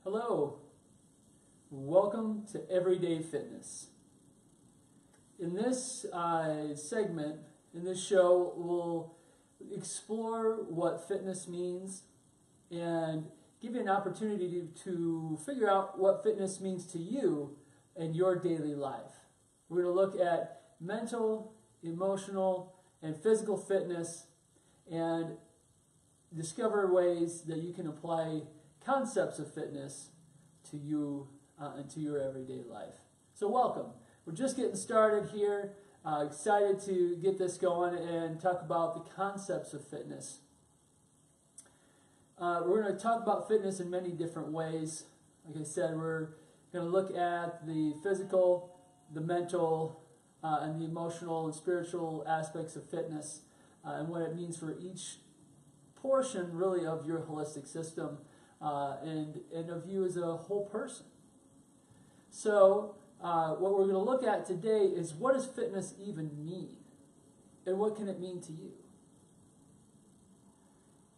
Hello, welcome to Everyday Fitness. In this segment, in this show, we'll explore what fitness means and give you an opportunity to figure out what fitness means to you in your daily life. We're going to look at mental, emotional, and physical fitness and discover ways that you can apply concepts of fitness to you and to your everyday life. So welcome. We're just getting started here. Excited to get this going and talk about the concepts of fitness. We're going to talk about fitness in many different ways. Like I said, we're going to look at the physical, the mental, and the emotional and spiritual aspects of fitness and what it means for each portion really of your holistic system and of you as a whole person. So what we're going to look at today is, what does fitness even mean? And what can it mean to you?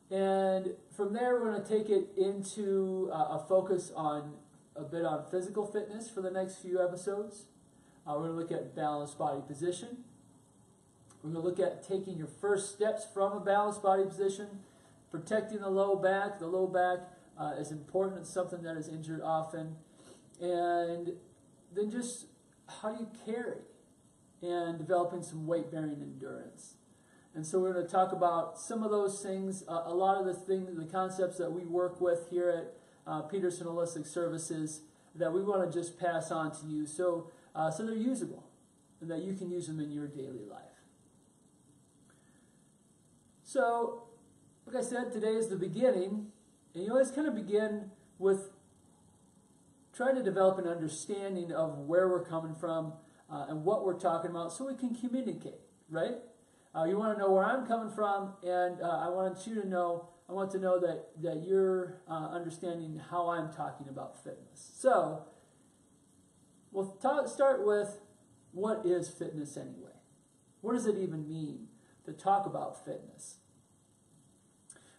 And from there we're going to take it into a focus on a bit on physical fitness for the next few episodes. We're going to look at balanced body position. We're going to look at taking your first steps from a balanced body position, protecting the low back. The low back is important. It's something that is injured often. And then just how do you carry and developing some weight-bearing endurance. And so we're going to talk about some of those things, a lot of the concepts that we work with here at Peterson Holistic Services that we want to just pass on to you so they're usable and that you can use them in your daily life. So, like I said, today is the beginning, and you always kind of begin with trying to develop an understanding of where we're coming from and what we're talking about so we can communicate, right? You want to know where I'm coming from, and I want to know that you're understanding how I'm talking about fitness. So, we'll start with, what is fitness anyway? What does it even mean to talk about fitness?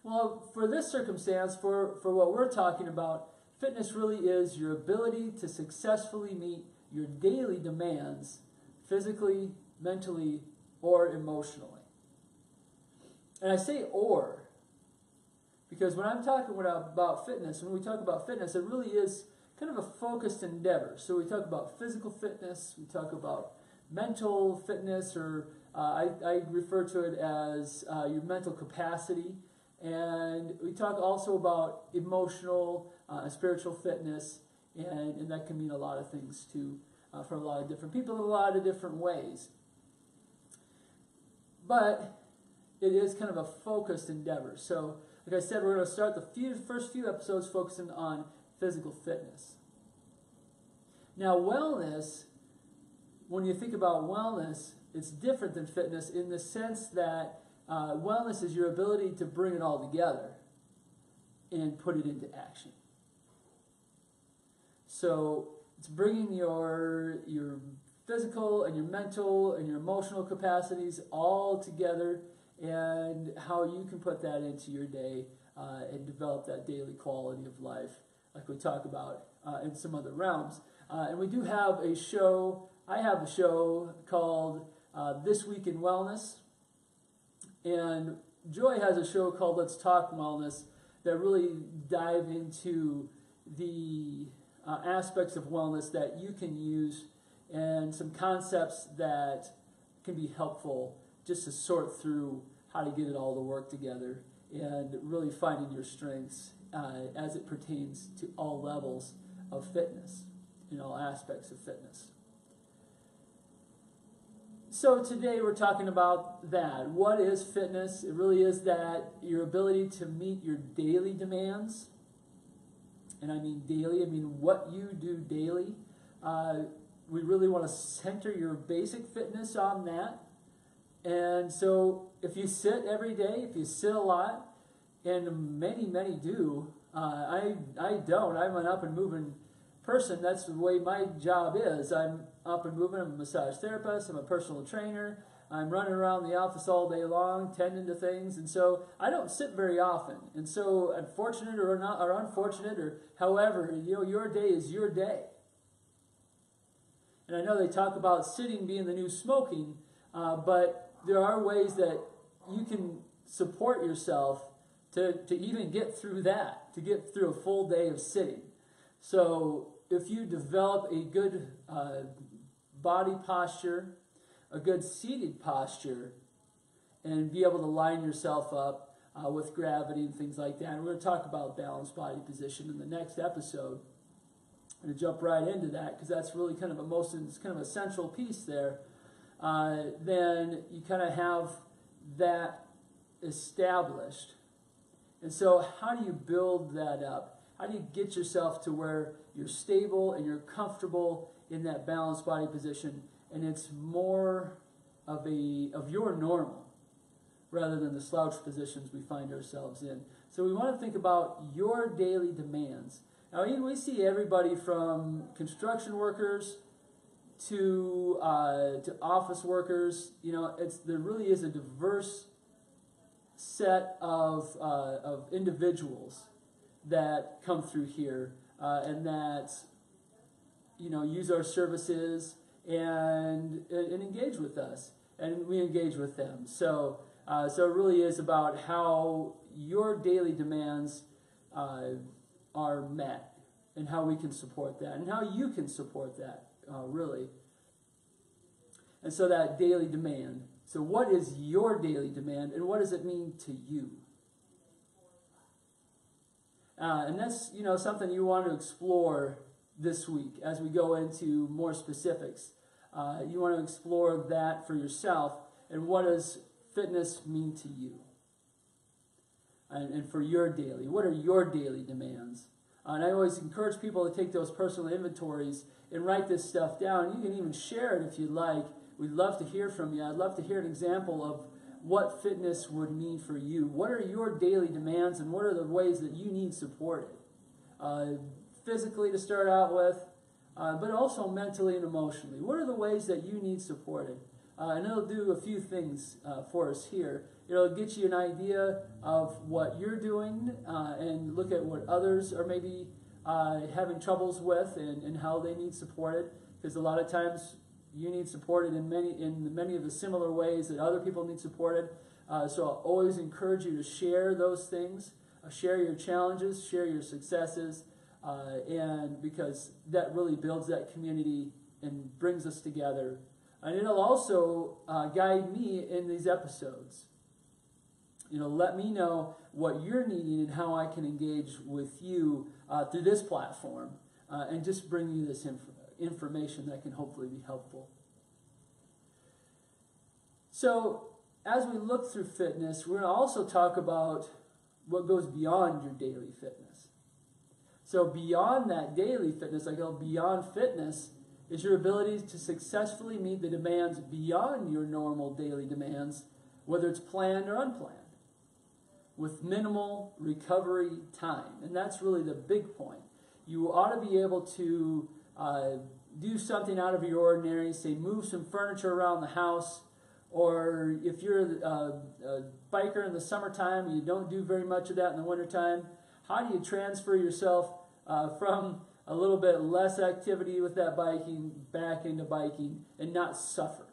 Well, for this circumstance, for what we're talking about, fitness really is your ability to successfully meet your daily demands physically, mentally, or emotionally. And I say "or" because when I'm talking about fitness, when we talk about fitness, it really is kind of a focused endeavor. So we talk about physical fitness, we talk about mental fitness, or I refer to it as your mental capacity. And we talk also about emotional and spiritual fitness, and that can mean a lot of things too, for a lot of different people in a lot of different ways. But it is kind of a focused endeavor. So, like I said, we're going to start the first few episodes focusing on physical fitness. Now, wellness, when you think about wellness, it's different than fitness in the sense that wellness is your ability to bring it all together and put it into action. So it's bringing your physical and your mental and your emotional capacities all together, and how you can put that into your day and develop that daily quality of life, like we talk about in some other realms. And we do have a show. I have a show called This Week in Wellness. And Joy has a show called Let's Talk Wellness that really dive into the aspects of wellness that you can use and some concepts that can be helpful just to sort through how to get it all to work together and really finding your strengths as it pertains to all levels of fitness, in all aspects of fitness. So today we're talking about that. What is fitness? It really is that your ability to meet your daily demands. And I mean daily, I mean what you do daily. We really want to center your basic fitness on that. And so if you sit every day, if you sit a lot, and many do, I don't. I'm an up and moving person. That's the way my job is. I'm up and moving. I'm a massage therapist. I'm a personal trainer. I'm running around the office all day long, tending to things, and so I don't sit very often. And so, unfortunate or not, or unfortunate, or however, your day is your day. And I know they talk about sitting being the new smoking, but there are ways that you can support yourself to even get through that, to get through a full day of sitting. So if you develop a good body posture, a good seated posture, and be able to line yourself up with gravity and things like that. And we're going to talk about balanced body position in the next episode. I'm going to jump right into that because that's really kind of it's kind of a central piece there. Then you kind of have that established. And so how do you build that up? How do you get yourself to where you're stable and you're comfortable in that balanced body position, and it's more of your normal rather than the slouch positions we find ourselves in. So we want to think about your daily demands. Now we see everybody from construction workers to office workers. There really is a diverse set of individuals that come through here and that use our services and engage with us, and we engage with them. So it really is about how your daily demands are met, and how we can support that, and how you can support that, really. And so that daily demand. So what is your daily demand, and what does it mean to you? And that's something you want to explore this week as we go into more specifics. You want to explore that for yourself, and what does fitness mean to you? And for your daily, what are your daily demands? And I always encourage people to take those personal inventories and write this stuff down. You can even share it if you'd like. We'd love to hear from you. I'd love to hear an example of what fitness would mean for you. What are your daily demands, and what are the ways that you need supported? Physically to start out with, but also mentally and emotionally. What are the ways that you need supported? And it'll do a few things for us here. It'll get you an idea of what you're doing and look at what others are maybe having troubles with and how they need supported. Because a lot of times you need supported in many of the similar ways that other people need supported. So I'll always encourage you to share those things, share your challenges, share your successes, and because that really builds that community and brings us together. And it'll also guide me in these episodes. Let me know what you're needing and how I can engage with you through this platform, and just bring you this information that can hopefully be helpful. So as we look through fitness, we're going to also talk about what goes beyond your daily fitness. So beyond that daily fitness, beyond fitness, is your ability to successfully meet the demands beyond your normal daily demands, whether it's planned or unplanned, with minimal recovery time. And that's really the big point. You ought to be able to do something out of your ordinary, say move some furniture around the house, or if you're a biker in the summertime and you don't do very much of that in the wintertime, how do you transfer yourself from a little bit less activity with that biking back into biking and not suffer?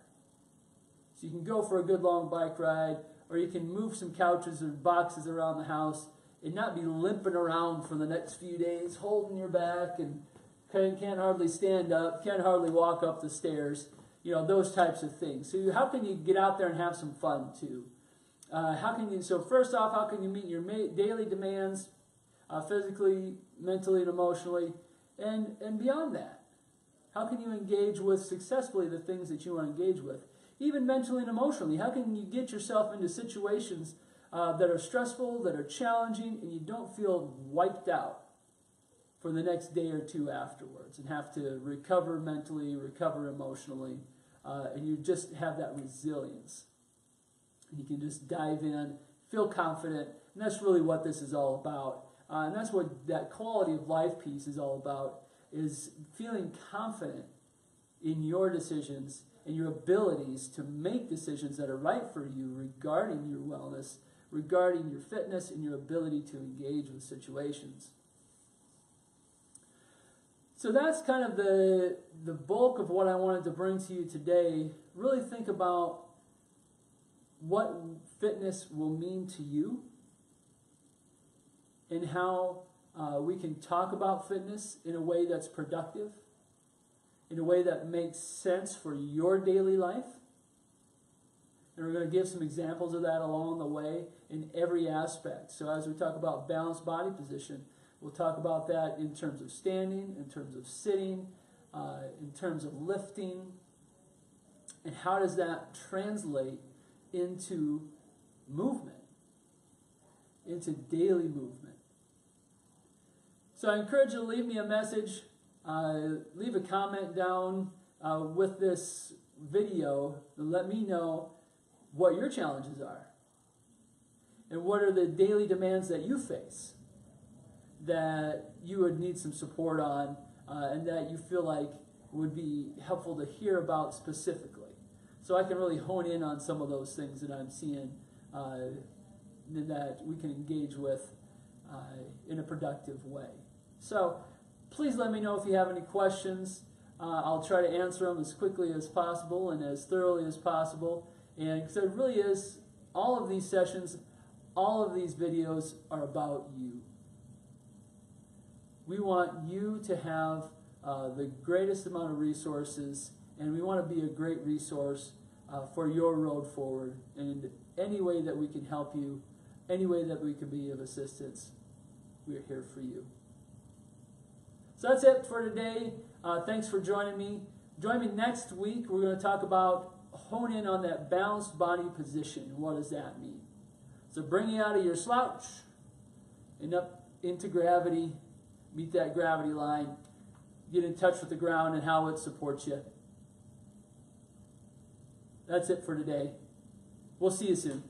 So you can go for a good long bike ride, or you can move some couches or boxes around the house and not be limping around for the next few days, holding your back and can't hardly stand up, can't hardly walk up the stairs, those types of things. So how can you get out there and have some fun too? So first off, how can you meet your daily demands physically, mentally, and emotionally? And beyond that, how can you engage with successfully the things that you want to engage with? Even mentally and emotionally, how can you get yourself into situations that are stressful, that are challenging, and you don't feel wiped out for the next day or two afterwards and have to recover mentally, recover emotionally, and you just have that resilience. And you can just dive in, feel confident, and that's really what this is all about. And that's what that quality of life piece is all about, is feeling confident in your decisions and your abilities to make decisions that are right for you regarding your wellness, regarding your fitness, and your ability to engage with situations. So that's kind of the bulk of what I wanted to bring to you today. Really think about what fitness will mean to you and how we can talk about fitness in a way that's productive, in a way that makes sense for your daily life. And we're going to give some examples of that along the way in every aspect. So as we talk about balanced body position, we'll talk about that in terms of standing, in terms of sitting, in terms of lifting, and how does that translate into movement, into daily movement. So I encourage you to leave me a message, leave a comment down with this video and let me know what your challenges are and what are the daily demands that you face that you would need some support on and that you feel like would be helpful to hear about specifically. So I can really hone in on some of those things that I'm seeing that we can engage with in a productive way. So please let me know if you have any questions. I'll try to answer them as quickly as possible and as thoroughly as possible. And because it really is, all of these sessions, all of these videos are about you. We want you to have the greatest amount of resources, and we want to be a great resource for your road forward. And any way that we can help you, any way that we can be of assistance, we're here for you. So that's it for today. Thanks for joining me. Join me next week. We're going to talk about hone in on that balanced body position. What does that mean? So bring you out of your slouch and up into gravity. Meet that gravity line. Get in touch with the ground and how it supports you. That's it for today. We'll see you soon.